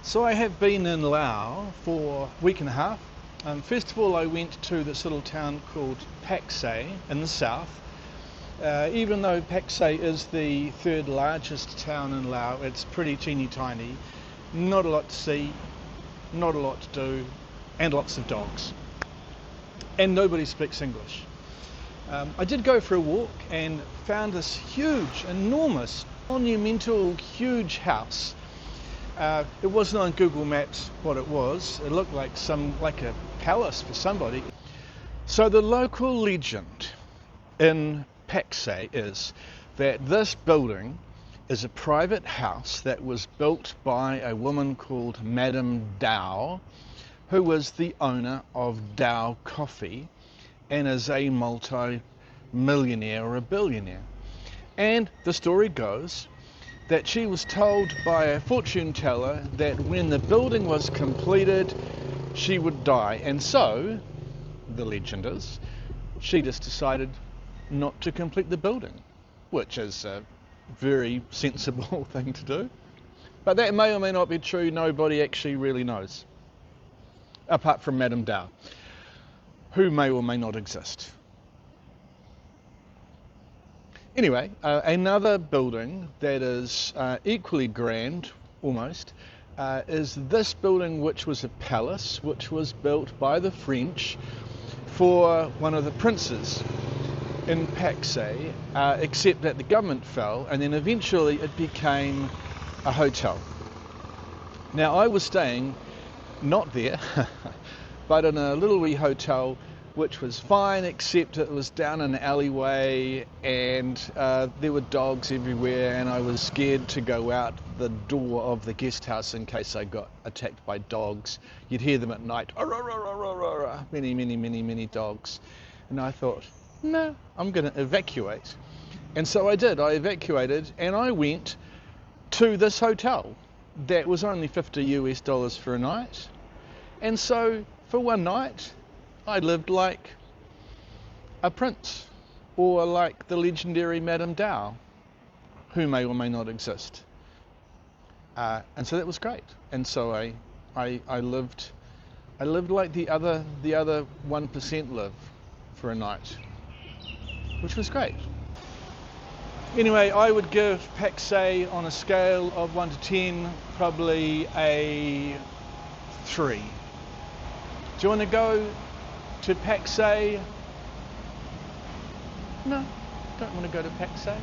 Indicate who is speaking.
Speaker 1: So I have been in Laos for a week and a half. First of all, I went to this little town called Pakse in the south. Even though Pakse is the third largest town in Laos, it's pretty teeny tiny. Not a lot to see, not a lot to do, and lots of dogs. And nobody speaks English. I did go for a walk and found this huge, enormous, monumental, huge house. It wasn't on Google Maps what it was. It looked like a palace for somebody. So the local legend in Pakse is that this building is a private house that was built by a woman called Madame Dow, who was the owner of Dow Coffee and is a multi-millionaire or a billionaire. And the story goes that she was told by a fortune teller that when the building was completed, she would die. And so, the legend is, she just decided not to complete the building, which is a very sensible thing to do. But that may or may not be true. Nobody actually really knows, apart from Madame Dow, who may or may not exist. Anyway, another building that is equally grand, almost, is this building, which was a palace, which was built by the French for one of the princes in Pakse, except that the government fell, and then eventually it became a hotel. Now, I was staying not there, but in a little wee hotel, which was fine, except it was down an alleyway and there were dogs everywhere, and I was scared to go out the door of the guest house in case I got attacked by dogs. You'd hear them at night, many dogs. And I thought, no, I'm going to evacuate. And so I did. I evacuated and I went to this hotel that was only $50 for a night. And so for one night, I lived like a prince, or like the legendary Madame Dow, who may or may not exist. And so that was great. And so I lived like the other 1% live for a night, which was great. Anyway, I would give Pakse on a scale of 1 to 10 probably a 3. Do you want to go to Pakse? No, don't want to go to Pakse.